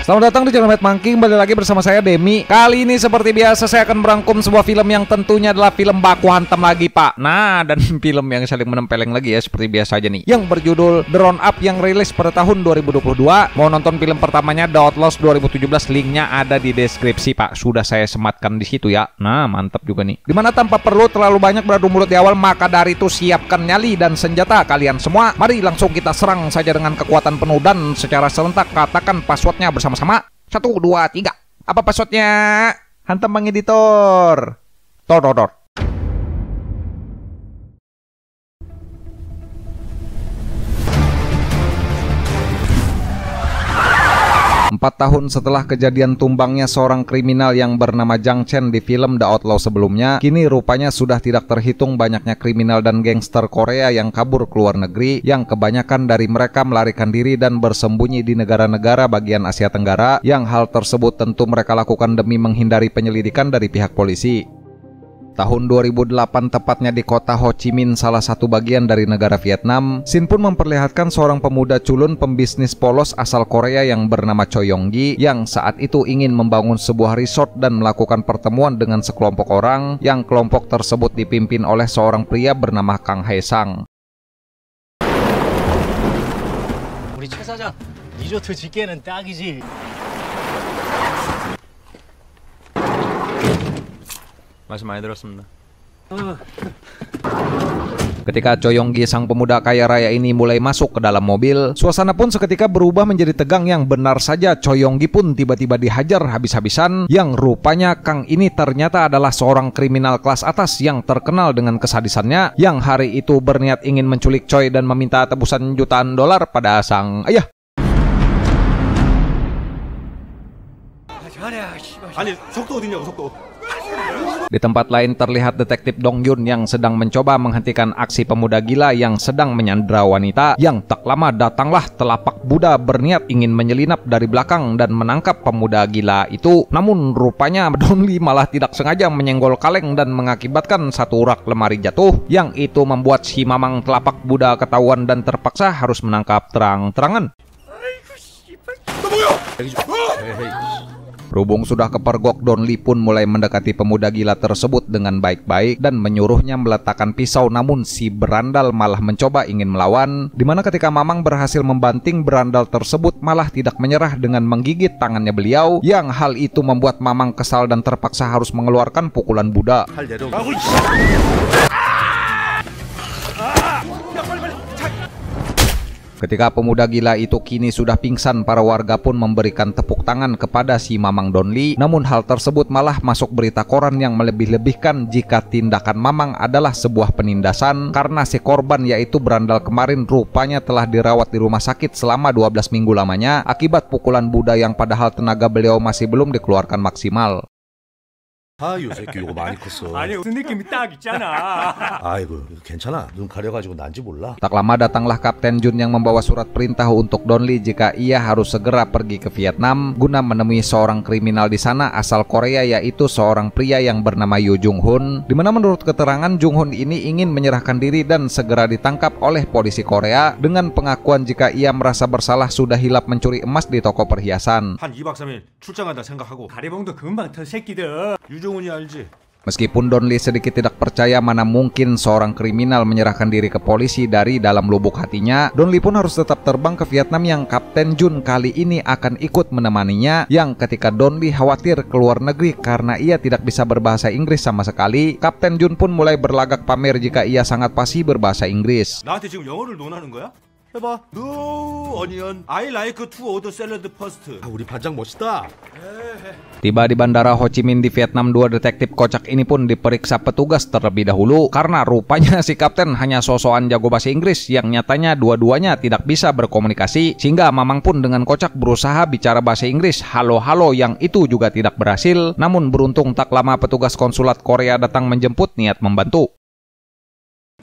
Selamat datang di channel Mad Monkey, kembali lagi bersama saya Demi. Kali ini seperti biasa saya akan merangkum sebuah film yang tentunya adalah film baku hantam lagi pak. Nah, dan film yang saling menempeleng lagi ya seperti biasa aja nih, yang berjudul The Roundup yang rilis pada tahun 2022. Mau nonton film pertamanya The Outlaws 2017, linknya ada di deskripsi pak. Sudah saya sematkan di situ ya. Nah, mantap juga nih. Dimana tanpa perlu terlalu banyak beradu mulut di awal, maka dari itu siapkan nyali dan senjata kalian semua. Mari langsung kita serang saja dengan kekuatan penuh dan secara serentak katakan passwordnya bersama sama 1, 2, 3. Apa passwordnya? Hantam Bang Editor. Tor. 4 tahun setelah kejadian tumbangnya seorang kriminal yang bernama Jang Chen di film The Outlaw sebelumnya, kini rupanya sudah tidak terhitung banyaknya kriminal dan gangster Korea yang kabur ke luar negeri, yang kebanyakan dari mereka melarikan diri dan bersembunyi di negara-negara bagian Asia Tenggara, yang hal tersebut tentu mereka lakukan demi menghindari penyelidikan dari pihak polisi. Tahun 2008 tepatnya di kota Ho Chi Minh, salah satu bagian dari negara Vietnam, Sin pun memperlihatkan seorang pemuda culun pembisnis polos asal Korea yang bernama Choi Yong-gi yang saat itu ingin membangun sebuah resort dan melakukan pertemuan dengan sekelompok orang yang kelompok tersebut dipimpin oleh seorang pria bernama Kang Hae Sang. 우리 최 사장 리조트 짓기에는 딱이지. Masih 많이 들었습니다. Ketika Choi Yong-gi sang pemuda kaya raya ini mulai masuk ke dalam mobil, suasana pun seketika berubah menjadi tegang yang benar saja. Choi Yong-gi pun tiba-tiba dihajar habis-habisan, yang rupanya Kang ini ternyata adalah seorang kriminal kelas atas yang terkenal dengan kesadisannya, yang hari itu berniat ingin menculik Choi dan meminta tebusan jutaan dolar pada sang ayah. 아니 속도 어디냐고 속도. Di tempat lain terlihat detektif Dong Yun yang sedang mencoba menghentikan aksi pemuda gila yang sedang menyandra wanita, yang tak lama datanglah telapak Buddha berniat ingin menyelinap dari belakang dan menangkap pemuda gila itu. Namun rupanya Don Lee malah tidak sengaja menyenggol kaleng dan mengakibatkan satu rak lemari jatuh, yang itu membuat si mamang telapak Buddha ketahuan dan terpaksa harus menangkap terang-terangan. Berhubung sudah kepergok, Don Lee pun mulai mendekati pemuda gila tersebut dengan baik-baik dan menyuruhnya meletakkan pisau, namun si berandal malah mencoba ingin melawan, dimana ketika mamang berhasil membanting berandal tersebut malah tidak menyerah dengan menggigit tangannya beliau, yang hal itu membuat mamang kesal dan terpaksa harus mengeluarkan pukulan Buddha. Ketika pemuda gila itu kini sudah pingsan, para warga pun memberikan tepuk tangan kepada si mamang Don Lee. Namun hal tersebut malah masuk berita koran yang melebih-lebihkan jika tindakan mamang adalah sebuah penindasan, karena si korban yaitu berandal kemarin rupanya telah dirawat di rumah sakit selama 12 minggu lamanya akibat pukulan Buddha yang padahal tenaga beliau masih belum dikeluarkan maksimal. 아유 새끼 요거 많이 컸어. 아니 무슨 느낌이 딱 있잖아. 아이고 괜찮아. 눈 가려가지고 난지 몰라. Tak lama datanglah Kapten Jun yang membawa surat perintah untuk Don Lee jika ia harus segera pergi ke Vietnam guna menemui seorang kriminal di sana asal Korea, yaitu seorang pria yang bernama Yoo Jung Hoon, dimana menurut keterangan Jung Hoon ini ingin menyerahkan diri dan segera ditangkap oleh polisi Korea dengan pengakuan jika ia merasa bersalah sudah hilap mencuri emas di toko perhiasan. 한 2박 3일 출장한다 생각하고. 가리봉도 금방 턴 새끼들. 유종훈이 알지? Meskipun Don Lee sedikit tidak percaya mana mungkin seorang kriminal menyerahkan diri ke polisi dari dalam lubuk hatinya, Don Lee pun harus tetap terbang ke Vietnam yang Kapten Jun kali ini akan ikut menemaninya, yang ketika Don Lee khawatir keluar negeri karena ia tidak bisa berbahasa Inggris sama sekali, Kapten Jun pun mulai berlagak pamer jika ia sangat fasih berbahasa Inggris. 나한테 지금 영어를 논하는 거야? 해봐. No onion. I like to order salad first. 아 우리 반장 멋있다. Tiba di bandara Ho Chi Minh di Vietnam, dua detektif kocak ini pun diperiksa petugas terlebih dahulu karena rupanya si kapten hanya sosokan jago bahasa Inggris yang nyatanya dua-duanya tidak bisa berkomunikasi, sehingga mamang pun dengan kocak berusaha bicara bahasa Inggris halo-halo, yang itu juga tidak berhasil. Namun beruntung tak lama petugas konsulat Korea datang menjemput niat membantu.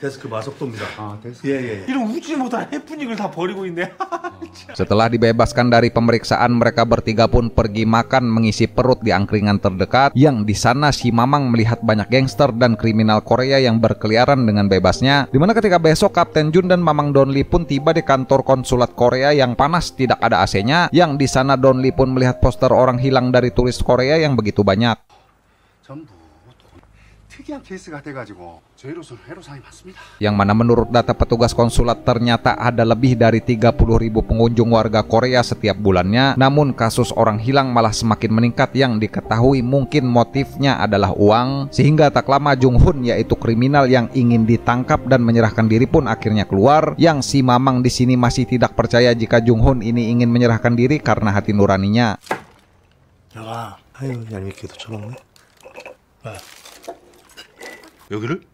데스크 마석도입니다. 데스크. 예. 이런 우지 못한 해프닝을 다 버리고 있네. Setelah dibebaskan dari pemeriksaan, mereka bertiga pun pergi makan mengisi perut di angkringan terdekat, yang di sana si Mamang melihat banyak gangster dan kriminal Korea yang berkeliaran dengan bebasnya. Dimana ketika besok Kapten Jun dan Mamang Donli pun tiba di kantor konsulat Korea yang panas tidak ada AC-nya, yang di sana Donli pun melihat poster orang hilang dari turis Korea yang begitu banyak. 전부 특이한 케이스가 돼가지고 저희로서는 회로사항이 많습니다. Yang mana menurut data petugas konsulat ternyata ada lebih dari 30.000 pengunjung warga Korea setiap bulannya. Namun kasus orang hilang malah semakin meningkat, yang diketahui mungkin motifnya adalah uang. Sehingga tak lama Jung Hun, yaitu kriminal yang ingin ditangkap dan menyerahkan diri, pun akhirnya keluar. Yang si Mamang di sini masih tidak percaya jika Jung Hun ini ingin menyerahkan diri karena hati nuraninya. 야, 아유 얄밉게도 쳐먹네. 여기를?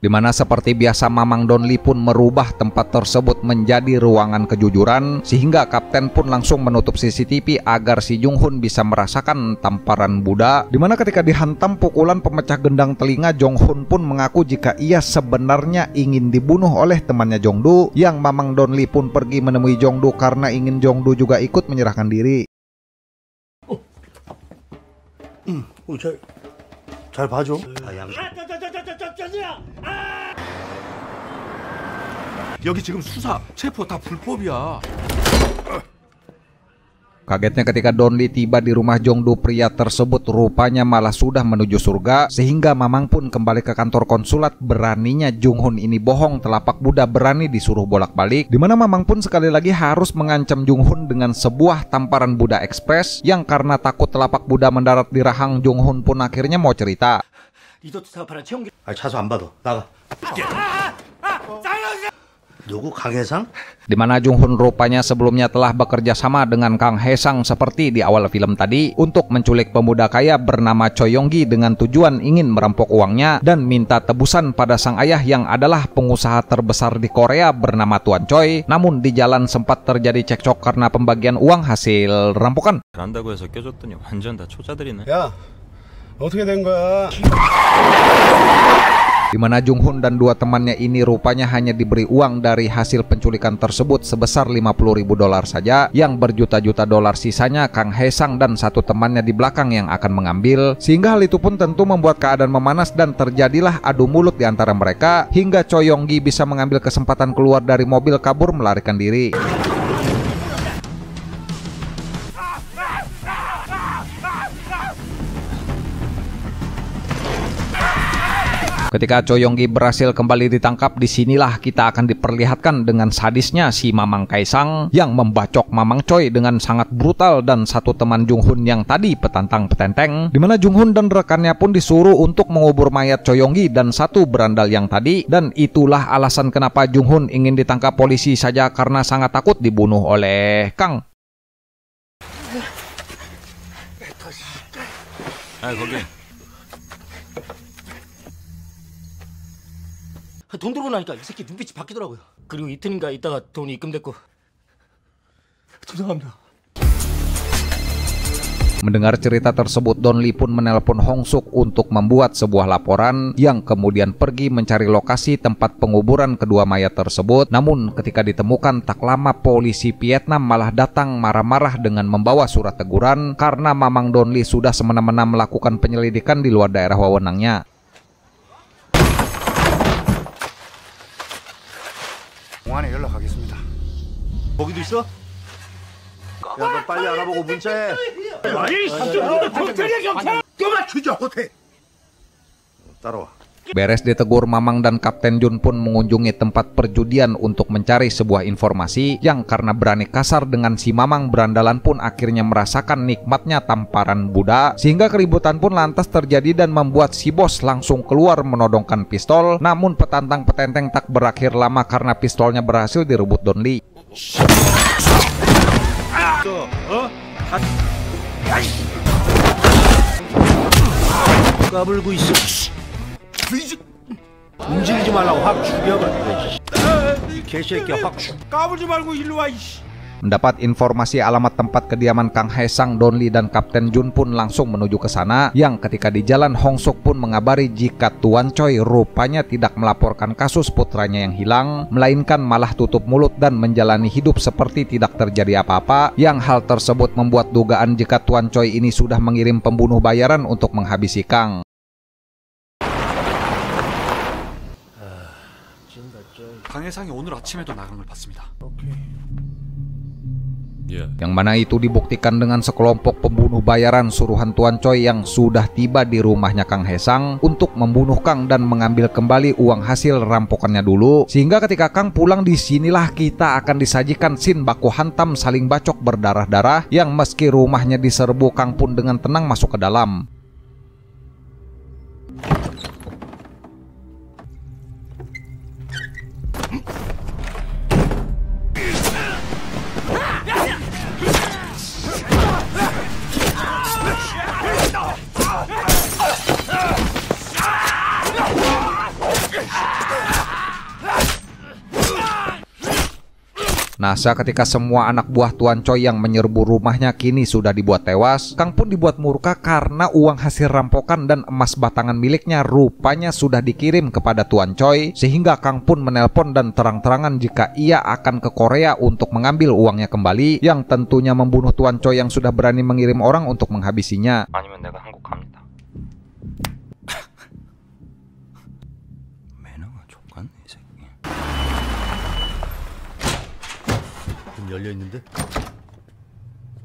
Dimana seperti biasa Mamang Donli pun merubah tempat tersebut menjadi ruangan kejujuran, sehingga kapten pun langsung menutup CCTV agar si Jung Hun bisa merasakan tamparan Buddha. Dimana ketika dihantam pukulan pemecah gendang telinga, Jung Hun pun mengaku jika ia sebenarnya ingin dibunuh oleh temannya Jongdu. Yang Mamang Donli pun pergi menemui Jongdu karena ingin Jongdu juga ikut menyerahkan diri. 잘 봐줘. 여기 지금 수사, 체포 다 불법이야. Kagetnya ketika Donli tiba di rumah Jongdu, pria tersebut rupanya malah sudah menuju surga. Sehingga Mamang pun kembali ke kantor konsulat. Beraninya Jung Hun ini bohong, telapak Buddha berani disuruh bolak-balik. Dimana Mamang pun sekali lagi harus mengancam Jung Hun dengan sebuah tamparan Buddha Express, yang karena takut telapak Buddha mendarat di rahang, Jung Hun pun akhirnya mau cerita. 차수 안 받아. 나가. 누구 강혜상? Dimana Jung Hun rupanya sebelumnya telah bekerja sama dengan Kang Hae-sang seperti di awal film tadi untuk menculik pemuda kaya bernama Choi Yong-gi dengan tujuan ingin merampok uangnya dan minta tebusan pada sang ayah yang adalah pengusaha terbesar di Korea bernama Tuan Choi. Namun di jalan sempat terjadi cekcok karena pembagian uang hasil rampokan. 잘한다고 해서 껴줬더니 완전 다 초짜들이네. 야, 어떻게 된 거야? Dimana Jung Hun dan dua temannya ini rupanya hanya diberi uang dari hasil penculikan tersebut sebesar $50.000 saja, yang berjuta-juta dolar sisanya Kang Hae-sang dan satu temannya di belakang yang akan mengambil. Sehingga hal itu pun tentu membuat keadaan memanas dan terjadilah adu mulut di antara mereka, hingga Choi Yong-gi bisa mengambil kesempatan keluar dari mobil kabur melarikan diri. Ketika Choi Yong-gi berhasil kembali ditangkap, disinilah kita akan diperlihatkan dengan sadisnya si Mamang Kaisang yang membacok Mamang Choi dengan sangat brutal dan satu teman Jung Hun yang tadi petantang petenteng. Dimana Jung Hun dan rekannya pun disuruh untuk mengubur mayat Choi Yong-gi dan satu berandal yang tadi. Dan itulah alasan kenapa Jung Hun ingin ditangkap polisi saja, karena sangat takut dibunuh oleh Kang. 거기. 돈 들어오고 나니까 이 새끼 눈빛이 바뀌더라고요. 그리고 이틀인가 있다가 돈이 입금됐고. 죄송합니다. Mendengar cerita tersebut, Donli pun menelpon Hong Suk untuk membuat sebuah laporan, yang kemudian pergi mencari lokasi tempat penguburan kedua mayat tersebut. Namun ketika ditemukan, tak lama polisi Vietnam malah datang marah-marah dengan membawa surat teguran karena Mamang Donli sudah semena-mena melakukan penyelidikan di luar daerah wewenangnya. 공안에 연락하겠습니다. 거기도 있어? 야, 너 빨리 알아보고 문자해. 따라와. Beres ditegur, Mamang dan Kapten Jun pun mengunjungi tempat perjudian untuk mencari sebuah informasi, yang karena berani kasar dengan si Mamang berandalan pun akhirnya merasakan nikmatnya tamparan Buddha. Sehingga keributan pun lantas terjadi dan membuat si bos langsung keluar menodongkan pistol. Namun petantang petenteng tak berakhir lama karena pistolnya berhasil direbut Donli. 까불고 있어. 움직이지 말라고 확 죽여봐. 개새끼야 확 죽. 까불지 말고 일로 와 이씨. Mendapat informasi alamat tempat kediaman Kang Haesang, Don Lee dan Kapten Jun pun langsung menuju ke sana, yang ketika di jalan Hong Suk pun mengabari jika Tuan Choi rupanya tidak melaporkan kasus putranya yang hilang, melainkan malah tutup mulut dan menjalani hidup seperti tidak terjadi apa-apa, yang hal tersebut membuat dugaan jika Tuan Choi ini sudah mengirim pembunuh bayaran untuk menghabisi Kang. 강혜상이 오늘 아침에도 나간 걸 봤습니다. Yang mana itu dibuktikan dengan sekelompok pembunuh bayaran suruhan Tuan Choi yang sudah tiba di rumahnya Kang Haesang untuk membunuh Kang dan mengambil kembali uang hasil rampokannya dulu. Sehingga ketika Kang pulang, disinilah kita akan disajikan scene baku hantam saling bacok berdarah-darah, yang meski rumahnya diserbu, Kang pun dengan tenang masuk ke dalam. Nah, ketika semua anak buah Tuan Choi yang menyerbu rumahnya kini sudah dibuat tewas, Kang pun dibuat murka karena uang hasil rampokan dan emas batangan miliknya rupanya sudah dikirim kepada Tuan Choi, sehingga Kang pun menelpon dan terang-terangan jika ia akan ke Korea untuk mengambil uangnya kembali, yang tentunya membunuh Tuan Choi yang sudah berani mengirim orang untuk menghabisinya. 아니면 내가 한국 갑니다. 매너가 족같네 이 새끼. 열려있는데?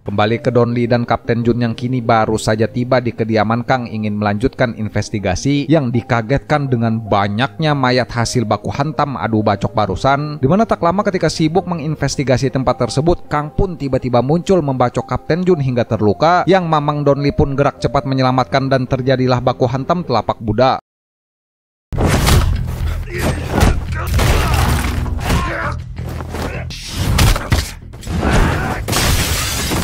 Kembali ke Don Lee dan Kapten Jun yang kini baru saja tiba di kediaman Kang ingin melanjutkan investigasi, yang dikagetkan dengan banyaknya mayat hasil baku hantam adu bacok barusan, dimana tak lama ketika sibuk menginvestigasi tempat tersebut, Kang pun tiba-tiba muncul membacok Kapten Jun hingga terluka, yang Mamang Don Lee pun gerak cepat menyelamatkan dan terjadilah baku hantam telapak budak.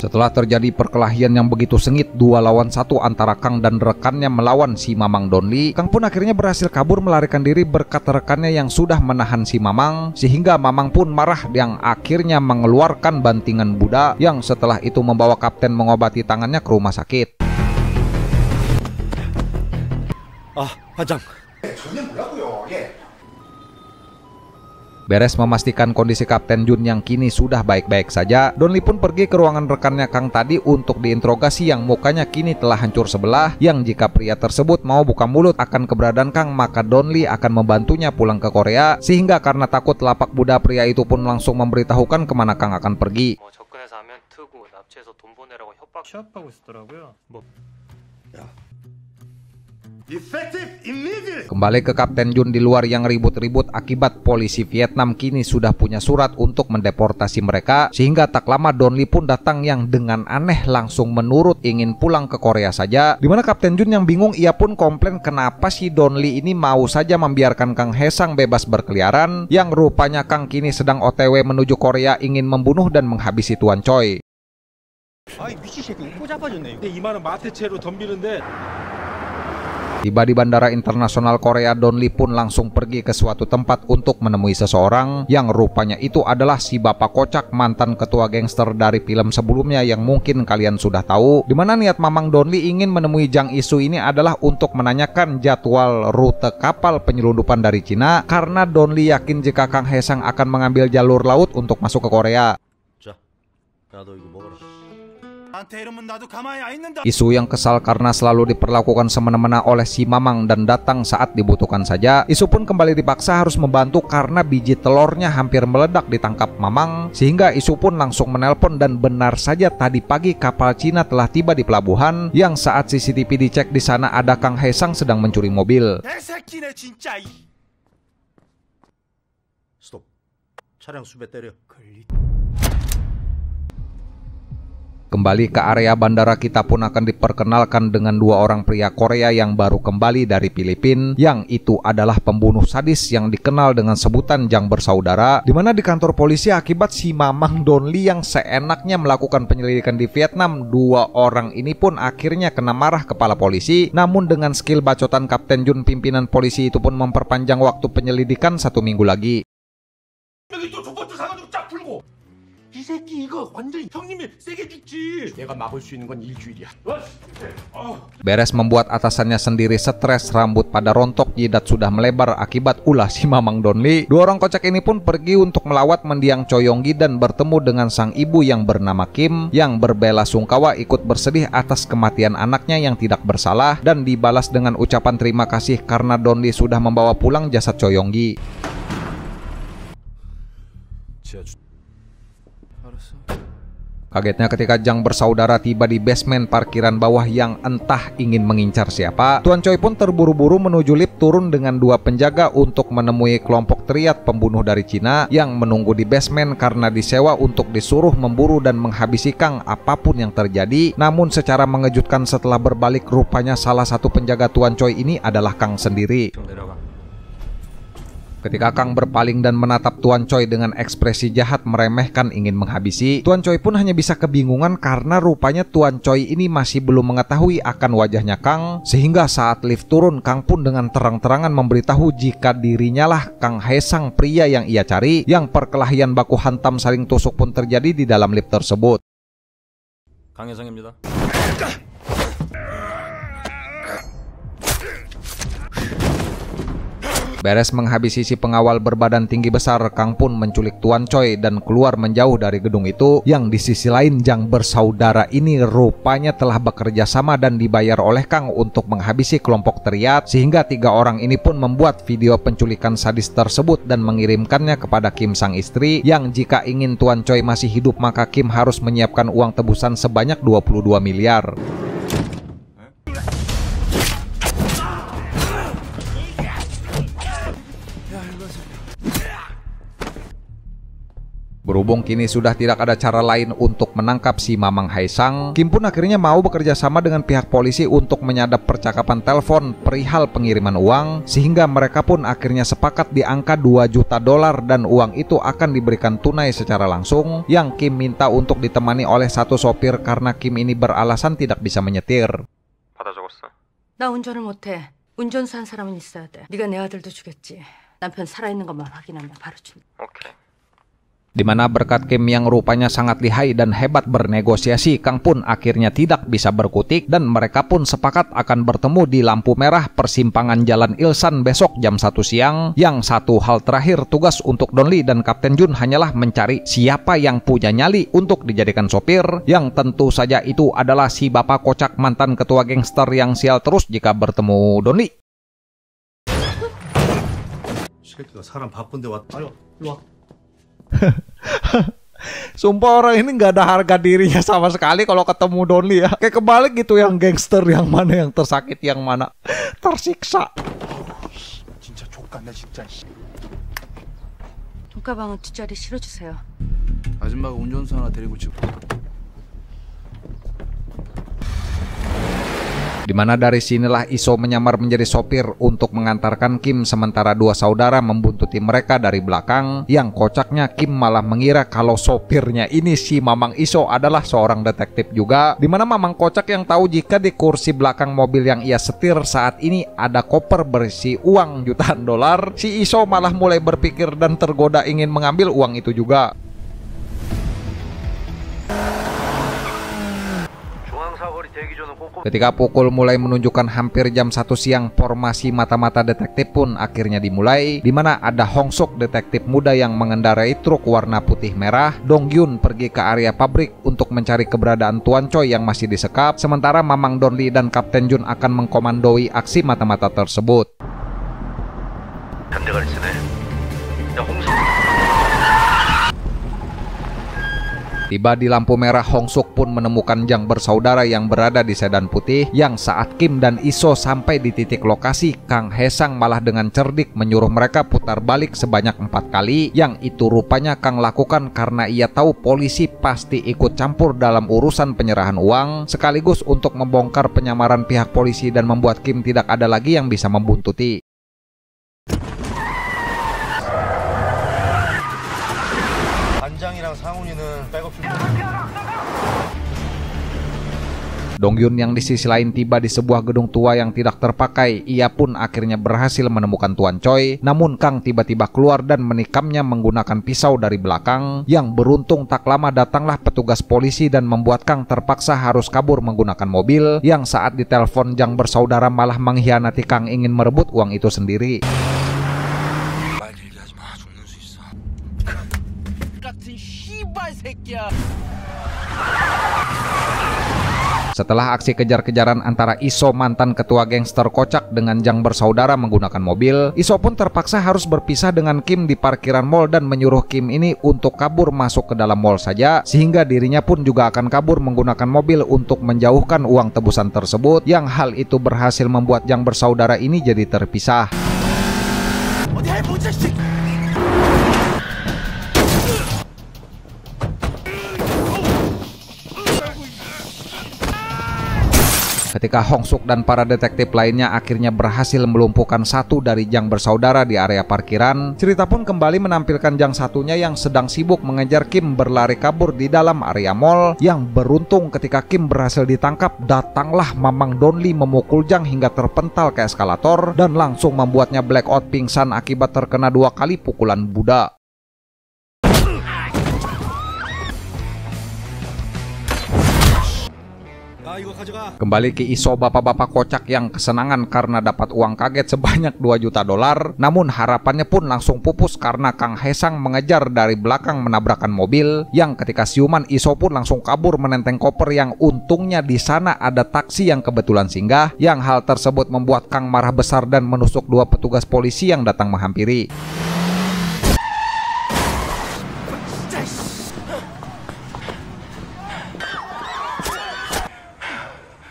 Setelah terjadi perkelahian yang begitu sengit 2 lawan 1 antara Kang dan rekannya melawan si Mamang Don Lee, Kang pun akhirnya berhasil kabur melarikan diri berkat rekannya yang sudah menahan si Mamang, sehingga Mamang pun marah yang akhirnya mengeluarkan bantingan budak, yang setelah itu membawa Kapten mengobati tangannya ke rumah sakit. 반장. Beres memastikan kondisi Kapten Jun yang kini sudah baik-baik saja, Don Lee pun pergi ke ruangan rekannya Kang tadi untuk diinterogasi, yang mukanya kini telah hancur sebelah, yang jika pria tersebut mau buka mulut akan keberadaan Kang, maka Don Lee akan membantunya pulang ke Korea, sehingga karena takut lapak budak pria itu pun langsung memberitahukan kemana Kang akan pergi. 접근해서 하면 트고 납치해서 돈 보내라고 협박하고 있었더라고요. Kembali ke Kapten Jun di luar yang ribut-ribut akibat polisi Vietnam kini sudah punya surat untuk mendeportasi mereka, sehingga tak lama Don Lee pun datang yang dengan aneh langsung menurut ingin pulang ke Korea saja, dimana Kapten Jun yang bingung ia pun komplain kenapa si Don Lee ini mau saja membiarkan Kang Haesang bebas berkeliaran, yang rupanya Kang kini sedang OTW menuju Korea ingin membunuh dan menghabisi Tuan Choi. 아이 미친 새끼 웃고 자빠졌네. 이만한 마테체로 덤비는데. Tiba di Bandara Internasional Korea, Don Lee pun langsung pergi ke suatu tempat untuk menemui seseorang, yang rupanya itu adalah si Bapak Kocak, mantan ketua gangster dari film sebelumnya yang mungkin kalian sudah tahu, dimana niat Mamang Don Lee ingin menemui Jang Isu ini adalah untuk menanyakan jadwal rute kapal penyelundupan dari Cina, karena Don Lee yakin jika Kang Haesang akan mengambil jalur laut untuk masuk ke Korea. 나도 이거 먹어라. Isu yang kesal karena selalu diperlakukan semena-mena oleh si Mamang dan datang saat dibutuhkan saja, Isu pun kembali dipaksa harus membantu karena biji telurnya hampir meledak ditangkap Mamang, sehingga Isu pun langsung menelpon dan benar saja tadi pagi kapal Cina telah tiba di pelabuhan, yang saat CCTV dicek di sana ada Kang Haesang sedang mencuri mobil. 스톱. 차량 수배 때려. Kembali ke area bandara, kita pun akan diperkenalkan dengan 2 orang pria Korea yang baru kembali dari Filipina, yang itu adalah pembunuh sadis yang dikenal dengan sebutan Jang bersaudara, dimana di kantor polisi akibat si Mamang Don Lee yang seenaknya melakukan penyelidikan di Vietnam, 2 orang ini pun akhirnya kena marah kepala polisi, namun dengan skill bacotan Kapten Jun pimpinan polisi itu pun memperpanjang waktu penyelidikan 1 minggu lagi. 이 새끼 이거 완전 형님이 세게 죽지. 내가 막을 수 있는 건 일주일이야. Beres membuat atasannya sendiri stres, rambut pada rontok, jidat sudah melebar akibat ulah si Mamang Donli. Dua orang kocak ini pun pergi untuk melawat mendiang Choi Yong-gi dan bertemu dengan sang ibu yang bernama Kim, yang berbela sungkawa ikut bersedih atas kematian anaknya yang tidak bersalah, dan dibalas dengan ucapan terima kasih karena Donli sudah membawa pulang jasad Choi Yong-gi. Kagetnya ketika Jang bersaudara tiba di basement parkiran bawah yang entah ingin mengincar siapa, Tuan Choi pun terburu-buru menuju lift turun dengan dua penjaga untuk menemui kelompok triad pembunuh dari Cina yang menunggu di basement karena disewa untuk disuruh memburu dan menghabisi Kang apapun yang terjadi. Namun secara mengejutkan setelah berbalik, rupanya salah satu penjaga Tuan Choi ini adalah Kang sendiri. Ketika Kang berpaling dan menatap Tuan Choi dengan ekspresi jahat meremehkan ingin menghabisi, Tuan Choi pun hanya bisa kebingungan karena rupanya Tuan Choi ini masih belum mengetahui akan wajahnya Kang, sehingga saat lift turun Kang pun dengan terang-terangan memberitahu jika dirinya lah Kang Haesang, pria yang ia cari, yang perkelahian baku hantam saling tusuk pun terjadi di dalam lift tersebut. 강 혜성입니다. Beres menghabisi si pengawal berbadan tinggi besar, Kang pun menculik Tuan Choi dan keluar menjauh dari gedung itu. Yang di sisi lain Jang bersaudara ini rupanya telah bekerja sama dan dibayar oleh Kang untuk menghabisi kelompok triad, sehingga tiga orang ini pun membuat video penculikan sadis tersebut dan mengirimkannya kepada Kim sang istri, yang jika ingin Tuan Choi masih hidup maka Kim harus menyiapkan uang tebusan sebanyak 22 miliar. Berhubung kini sudah tidak ada cara lain untuk menangkap si Mamang Haesang, Kim pun akhirnya mau bekerja sama dengan pihak polisi untuk menyadap percakapan telepon perihal pengiriman uang, sehingga mereka pun akhirnya sepakat di angka 2 juta dolar dan uang itu akan diberikan tunai secara langsung, yang Kim minta untuk ditemani oleh satu sopir karena Kim ini beralasan tidak bisa menyetir. 받아 적었어. 나 운전을 못해. 운전사 한 사람은 있어야 돼. 네가 내 아들도 주겠지. 남편 살아있는 것만 확인하면 바로 준다. 오케이. Dimana berkat Kim yang rupanya sangat lihai dan hebat bernegosiasi, Kang pun akhirnya tidak bisa berkutik dan mereka pun sepakat akan bertemu di lampu merah persimpangan Jalan Ilsan besok jam 1 siang. Yang satu hal terakhir tugas untuk Donli dan Kapten Jun hanyalah mencari siapa yang punya nyali untuk dijadikan sopir, yang tentu saja itu adalah si bapak kocak mantan ketua gangster yang sial terus jika bertemu Donli. 새끼가 사람 바쁜데 왔. 아유, 일로 와. Sumpah orang ini nggak ada harga dirinya sama sekali kalau ketemu Donli ya. Kayak kebalik gitu, yang gangster yang mana yang tersakit, yang mana tersiksa. 진짜 족같네 진짜. 돈가방은 뒷자리 실어주세요. 아줌마가 운전수 하나 데리고 지금. Dimana dari sinilah Iso menyamar menjadi sopir untuk mengantarkan Kim, sementara dua saudara membuntuti mereka dari belakang. Yang kocaknya Kim malah mengira kalau sopirnya ini si Mamang Iso adalah seorang detektif juga, dimana Mamang kocak yang tahu jika di kursi belakang mobil yang ia setir saat ini ada koper berisi uang jutaan dolar. Si Iso malah mulai berpikir dan tergoda ingin mengambil uang itu juga. Ketika pukul mulai menunjukkan hampir jam 1 siang, formasi mata-mata detektif pun akhirnya dimulai, dimana ada Hong Suk, detektif muda yang mengendarai truk warna putih merah. Dong Gyun pergi ke area pabrik untuk mencari keberadaan Tuan Choi yang masih disekap, sementara Mamang Donli dan Kapten Jun akan mengkomandoi aksi mata-mata tersebut. Tiba di lampu merah, Hong Suk pun menemukan Jang bersaudara yang berada di sedan putih, yang saat Kim dan Iso sampai di titik lokasi, Kang Haesang malah dengan cerdik menyuruh mereka putar balik sebanyak 4 kali, yang itu rupanya Kang lakukan karena ia tahu polisi pasti ikut campur dalam urusan penyerahan uang, sekaligus untuk membongkar penyamaran pihak polisi dan membuat Kim tidak ada lagi yang bisa membuntuti. Dongyun yang di sisi lain tiba di sebuah gedung tua yang tidak terpakai. Ia pun akhirnya berhasil menemukan Tuan Choi. Namun Kang tiba-tiba keluar dan menikamnya menggunakan pisau dari belakang. Yang beruntung tak lama datanglah petugas polisi dan membuat Kang terpaksa harus kabur menggunakan mobil. Yang saat ditelepon Jang bersaudara malah mengkhianati Kang ingin merebut uang itu sendiri. Setelah aksi kejar-kejaran antara Iso mantan ketua gangster kocak dengan Jang bersaudara menggunakan mobil, Iso pun terpaksa harus berpisah dengan Kim di parkiran mall dan menyuruh Kim ini untuk kabur masuk ke dalam mall saja, sehingga dirinya pun juga akan kabur menggunakan mobil untuk menjauhkan uang tebusan tersebut, yang hal itu berhasil membuat Jang bersaudara ini jadi terpisah. Ketika Hong Suk dan para detektif lainnya akhirnya berhasil melumpuhkan satu dari Jang bersaudara di area parkiran, cerita pun kembali menampilkan Jang satunya yang sedang sibuk mengejar Kim berlari kabur di dalam area mall. Yang beruntung ketika Kim berhasil ditangkap, datanglah Mamang Donli memukul Jang hingga terpental ke eskalator dan langsung membuatnya blackout pingsan akibat terkena 2 kali pukulan Buddha. Kembali ke Iso bapak-bapak kocak yang kesenangan karena dapat uang kaget sebanyak 2 juta dolar. Namun harapannya pun langsung pupus karena Kang Haesang mengejar dari belakang menabrakkan mobil. Yang ketika siuman, Iso pun langsung kabur menenteng koper yang untungnya di sana ada taksi yang kebetulan singgah. Yang hal tersebut membuat Kang marah besar dan menusuk 2 petugas polisi yang datang menghampiri.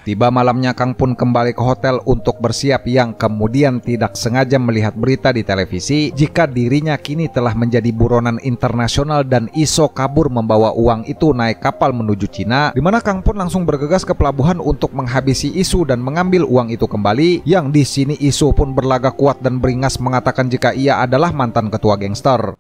Tiba malamnya Kang pun kembali ke hotel untuk bersiap, yang kemudian tidak sengaja melihat berita di televisi jika dirinya kini telah menjadi buronan internasional dan Iso kabur membawa uang itu naik kapal menuju Cina, dimana Kang pun langsung bergegas ke pelabuhan untuk menghabisi Isu dan mengambil uang itu kembali. Yang di sini Isu pun berlagak kuat dan beringas mengatakan jika ia adalah mantan ketua gangster.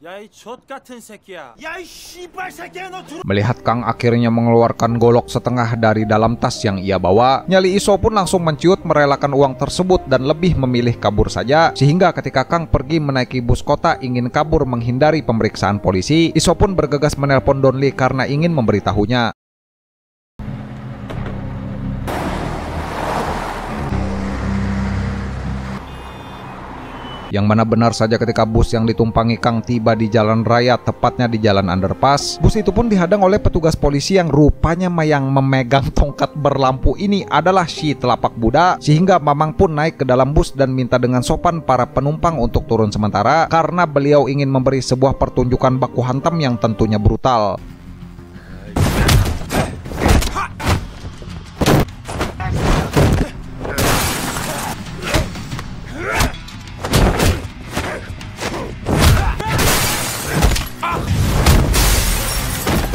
Melihat Kang akhirnya mengeluarkan golok setengah dari dalam tas yang ia bawa, nyali Iso pun langsung menciut merelakan uang tersebut dan lebih memilih kabur saja. Sehingga ketika Kang pergi menaiki bus kota ingin kabur menghindari pemeriksaan polisi, Iso pun bergegas menelpon Donli karena ingin memberitahunya. Yang mana benar saja ketika bus yang ditumpangi Kang tiba di jalan raya, tepatnya di jalan underpass, bus itu pun dihadang oleh petugas polisi yang rupanya yang memegang tongkat berlampu ini adalah si telapak Buddha. Sehingga Mamang pun naik ke dalam bus dan minta dengan sopan para penumpang untuk turun sementara karena beliau ingin memberi sebuah pertunjukan baku hantam yang tentunya brutal.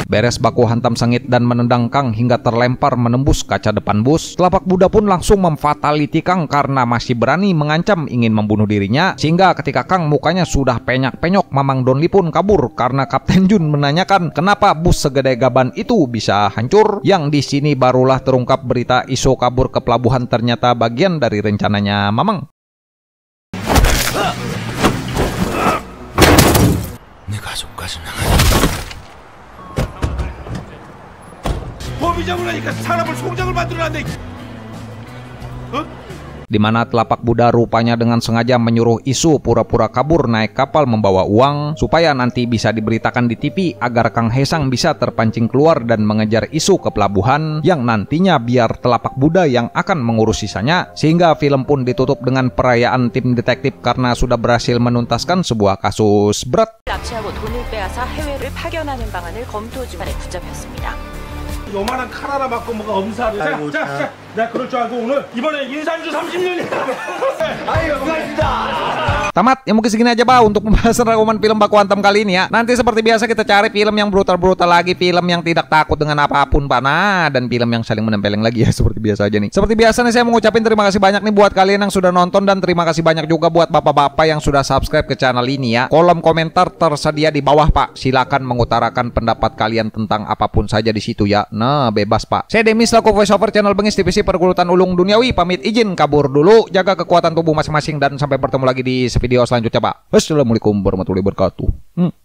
Beres baku hantam sengit dan menendang Kang hingga terlempar menembus kaca depan bus, telapak Buddha pun langsung memfataliti Kang karena masih berani mengancam ingin membunuh dirinya. Sehingga ketika Kang mukanya sudah penyak-penyok, Mamang Donli pun kabur karena Kapten Jun menanyakan kenapa bus segede gaban itu bisa hancur. Yang di sini barulah terungkap berita Iso kabur ke pelabuhan ternyata bagian dari rencananya Mamang. Di mana telapak Buddha rupanya dengan sengaja menyuruh Isu pura-pura kabur naik kapal membawa uang supaya nanti bisa diberitakan di TV agar Kang Haesang bisa terpancing keluar dan mengejar Isu ke pelabuhan, yang nantinya biar telapak Buddha yang akan mengurus sisanya. Sehingga film pun ditutup dengan perayaan tim detektif karena sudah berhasil menuntaskan sebuah kasus berat. 납치하고 돈을 빼앗아 해외를 파견하는 방안을 검토 중에 붙잡혔습니다. 요만한 칼 하나 맞고 뭐가 엄살을. 자. 내가 그럴 줄 알고 오늘 이번에 인산주 30년이야. 아이고 고맙습니다. Tamat, ya mungkin segini aja untuk pembahasan rangkuman film Baku Hantam kali ini ya. Nanti seperti biasa kita cari film yang brutal-brutal lagi, film yang tidak takut dengan apapun Pak. Nah, dan film yang saling menempeleng lagi ya, seperti biasa aja nih. Seperti biasa nih saya mengucapin terima kasih banyak nih buat kalian yang sudah nonton, dan terima kasih banyak juga buat bapak-bapak yang sudah subscribe ke channel ini ya. Kolom komentar tersedia di bawah Pak. Silakan mengutarakan pendapat kalian tentang apapun saja di situ ya. Nah, bebas Pak. Saya Demis laku voiceover channel Bengis Divisi Pergulutan Ulung Duniawi, pamit izin kabur dulu. Jaga kekuatan tubuh masing-masing dan sampai bertemu lagi di video selanjutnya Pak. Wassalamualaikum warahmatullahi wabarakatuh.